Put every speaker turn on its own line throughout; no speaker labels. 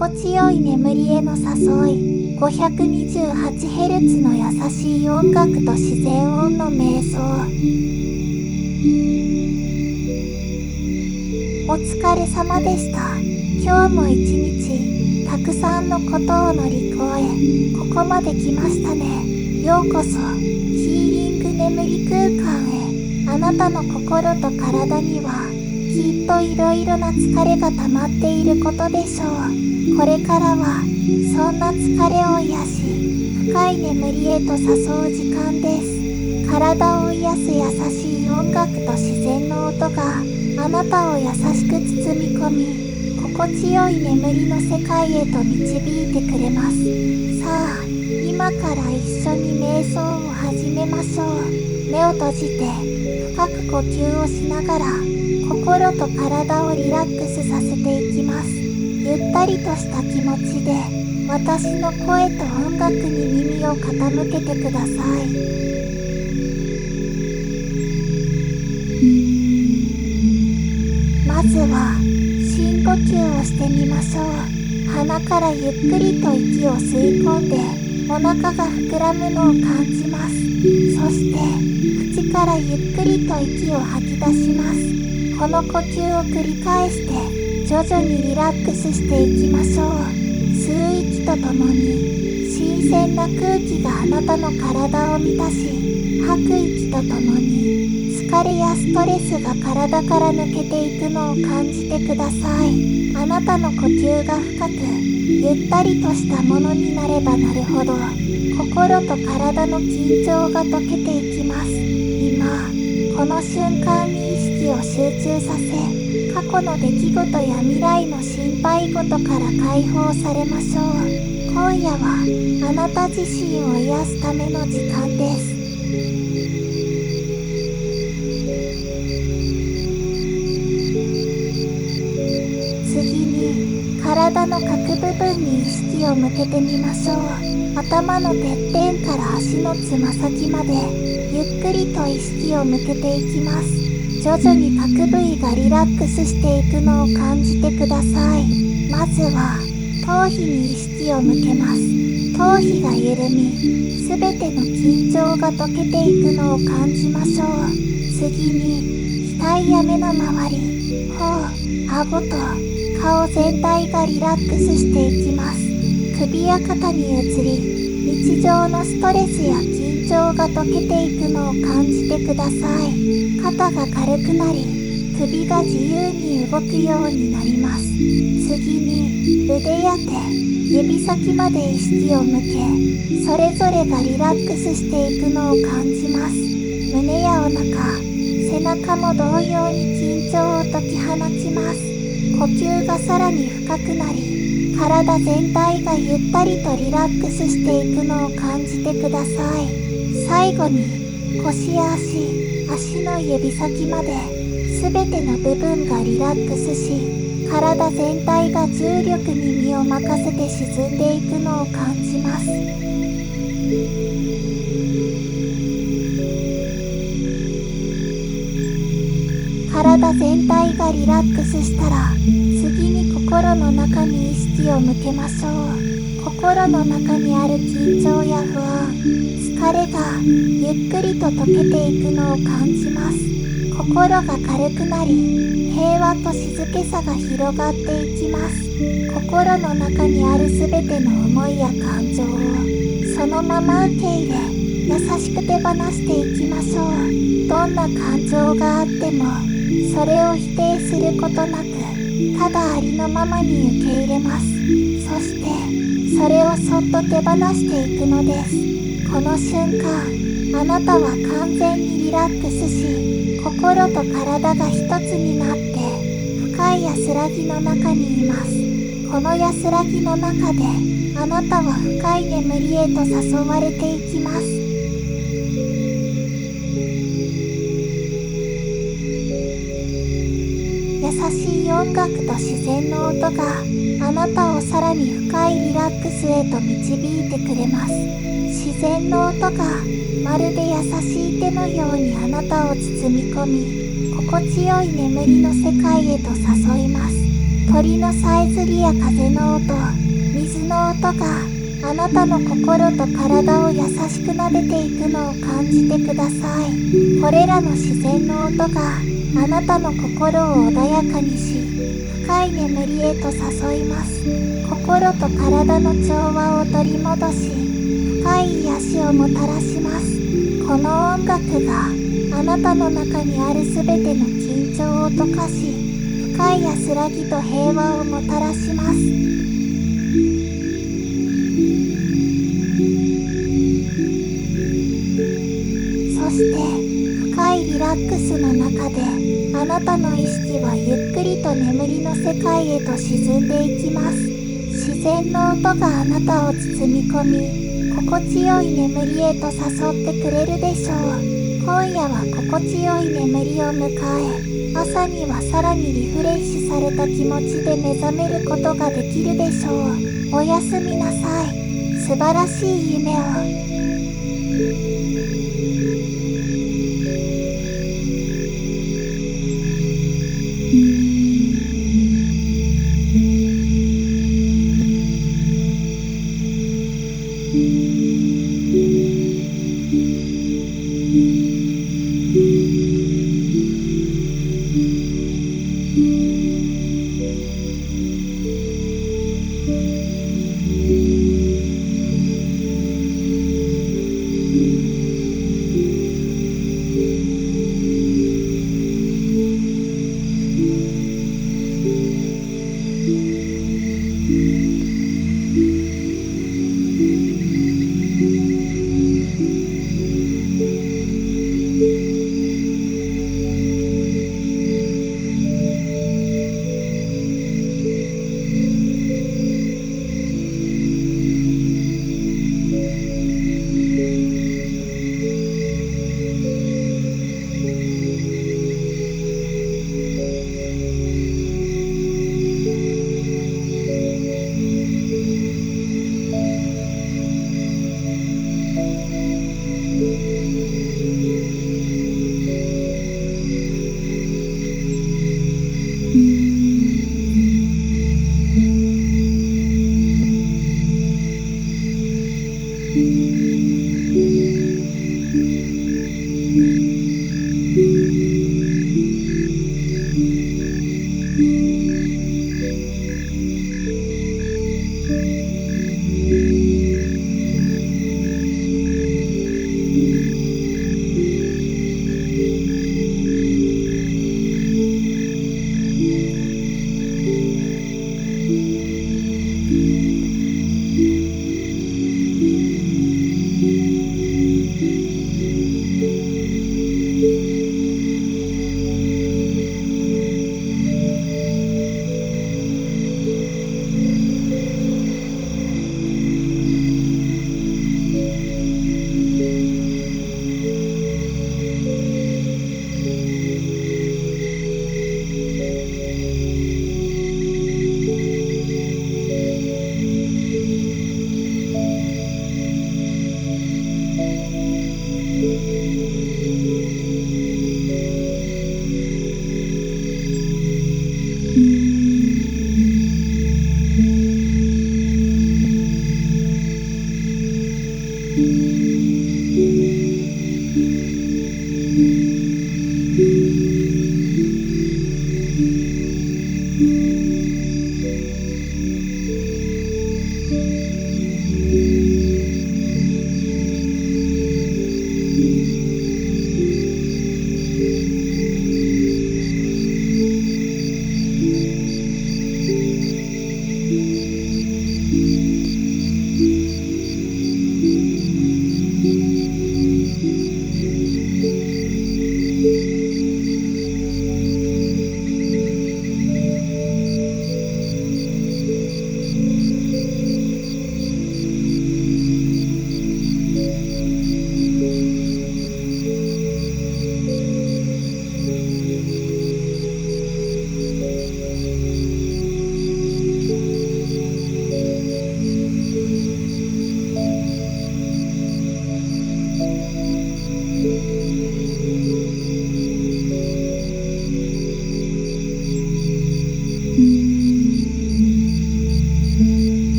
心地よい眠りへの誘い。528Hz の優しい音楽と自然音の瞑想。お疲れ様でした。今日も一日たくさんのことを乗り越えここまで来ましたね。ようこそヒーリング眠り空間へ。あなたの心と体にはきっといろいろな疲れが溜まっていることでしょう。これからはそんな疲れを癒し深い眠りへと誘う時間です。体を癒す優しい音楽と自然の音があなたを優しく包み込み心地よい眠りの世界へと導いてくれます。さあ、今から一緒に瞑想を始めましょう。目を閉じて深く呼吸をしながら心と体をリラックスさせていきます。ゆったりとした気持ちで私の声と音楽に耳を傾けてください。まずは深呼吸をしてみましょう。鼻からゆっくりと息を吸い込んでお腹が膨らむのを感じます。そして口からゆっくりと息を吐き出します。この呼吸を繰り返して徐々にリラックスしていきましょう。吸う息とともに新鮮な空気があなたの体を満たし、吐く息とともに疲れやストレスが体から抜けていくのを感じてください。あなたの呼吸が深くゆったりとしたものになればなるほど心と体の緊張が解けていきます。今この瞬間に意識を集中させ、過去の出来事や未来の心配事から解放されましょう。今夜はあなた自身を癒すための時間です。次に体の各部分に意識を向けてみましょう。頭のてっぺんから足のつま先までゆっくりと意識を向けていきます。徐々に各部位がリラックスしていくのを感じてください。まずは頭皮に意識を向けます。頭皮が緩み、すべての緊張が解けていくのを感じましょう。次に額や目の周り、頬、顎と顔全体がリラックスしていきます。首や肩に移り、日常のストレスや緊張が解けていくのを感じてください。肩が軽くなり、首が自由に動くようになります。次に腕や手、指先まで意識を向け、それぞれがリラックスしていくのを感じます。胸やお腹、背中も同様に緊張を解き放ちます。呼吸がさらに深くなり、体全体がゆったりとリラックスしていくのを感じてください。最後に腰や足の指先まで全ての部分がリラックスし、体全体が重力に身を任せて沈んでいくのを感じます。体全体がリラックスしたら、次に心の中に意識を向けましょう。心の中にある緊張や不安、疲れがゆっくりと解けていくのを感じます。心が軽くなり、平和と静けさが広がっていきます。心の中にあるすべての思いや感情をそのまま受け入れ、優しく手放していきましょう。どんな感情があってもそれを否定することなく、ただありのままに受け入れます。そしてそれをそっと手放していくのです。この瞬間、あなたは完全にリラックスし、心と体が一つになって深い安らぎの中にいます。この安らぎの中であなたは深い眠りへと誘われていきます。優しい音楽と自然の音があなたをさらに深いリラックスへと導いてくれます。自然の音がまるで優しい手のようにあなたを包み込み、心地よい眠りの世界へと誘います。鳥のさえずりや風の音、水の音があなたの心と体を優しく撫でていくのを感じてください。これらの自然の音があなたの心を穏やかにし、深い眠りへと誘います。心と体の調和を取り戻し、深い癒しをもたらします。この音楽があなたの中にあるすべての緊張を溶かし、深い安らぎと平和をもたらします。そして深いリラックスの中であなたの意識はゆっくりと眠りの世界へと沈んでいきます。自然の音があなたを包み込み、心地よい眠りへと誘ってくれるでしょう。今夜は心地よい眠りを迎え、朝にはさらにリフレッシュされた気持ちで目覚めることができるでしょう。おやすみなさい。素晴らしい夢を。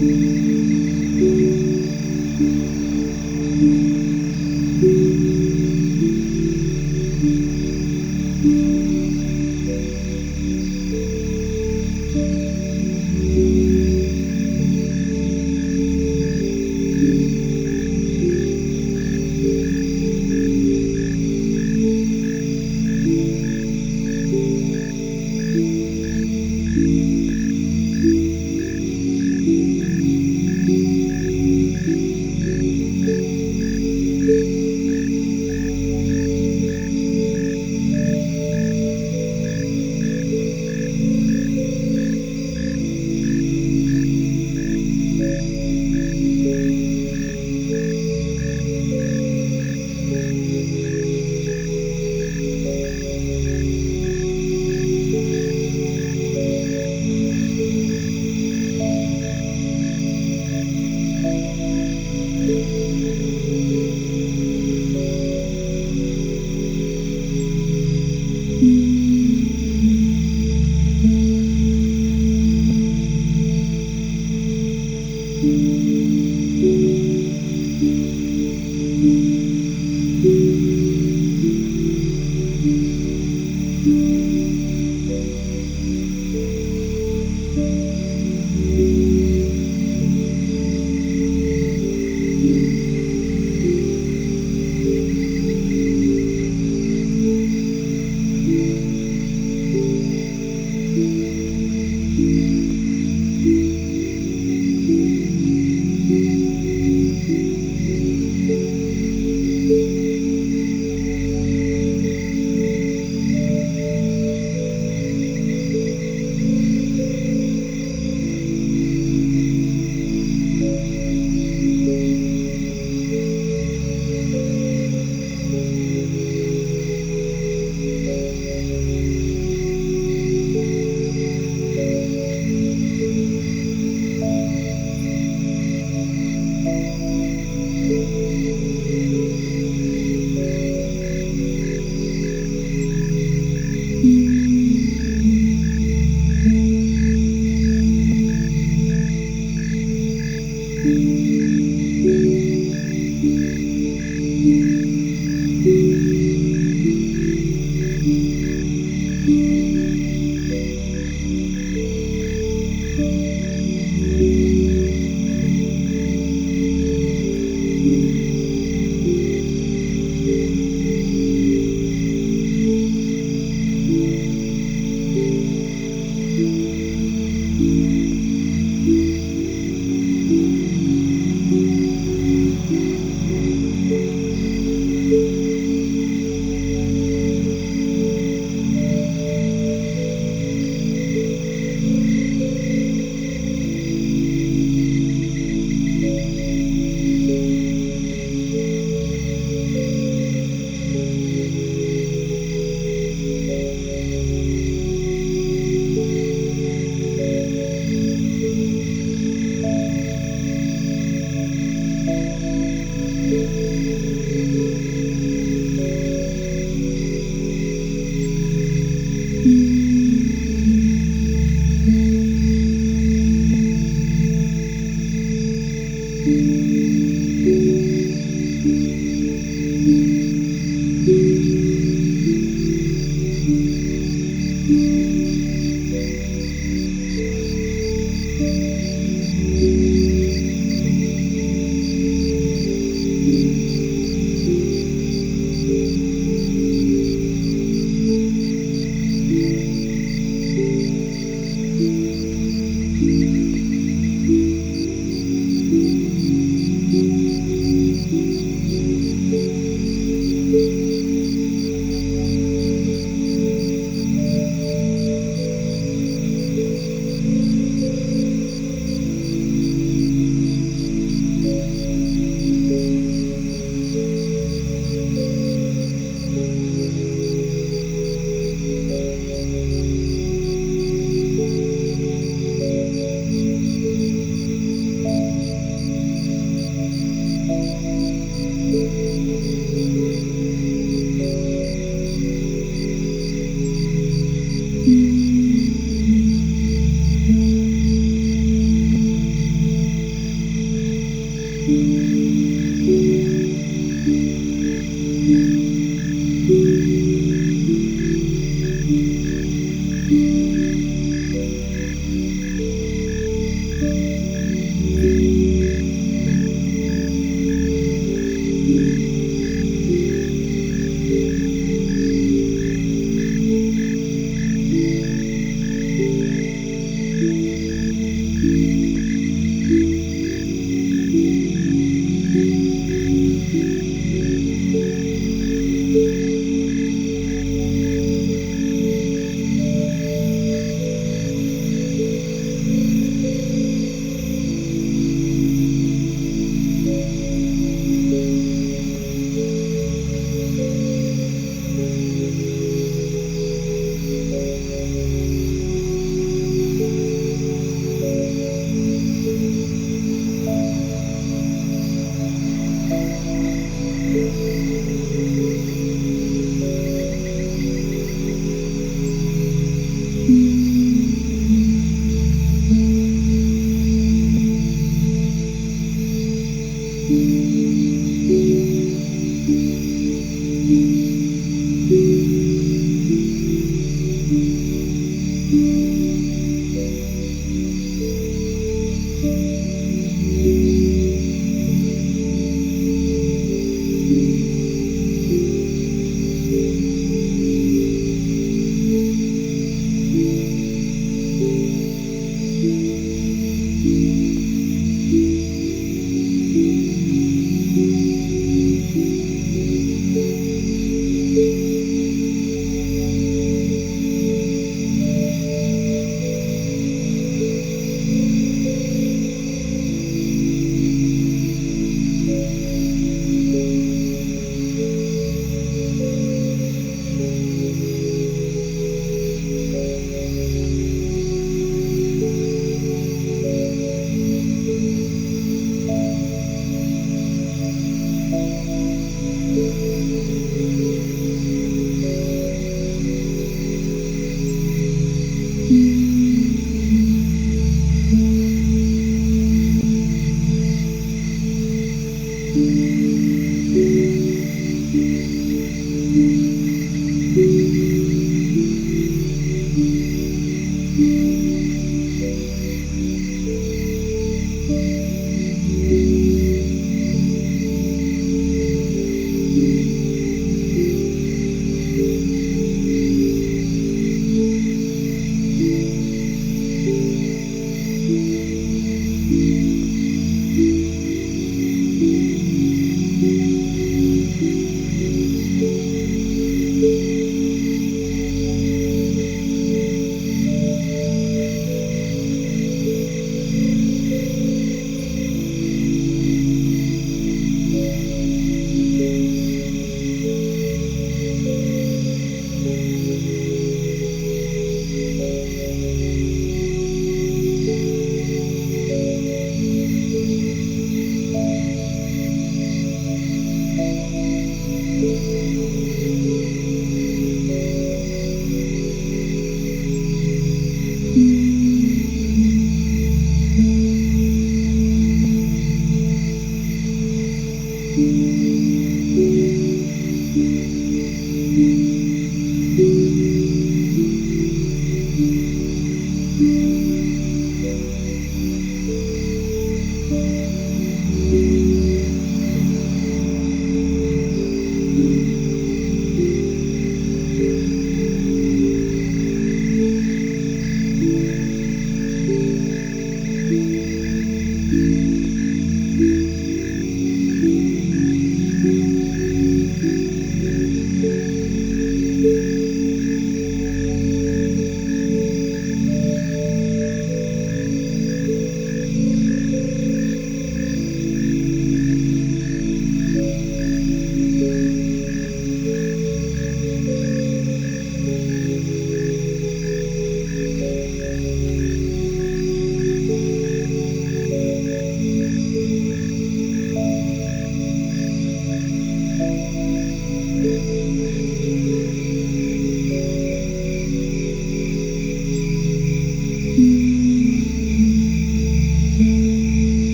うん。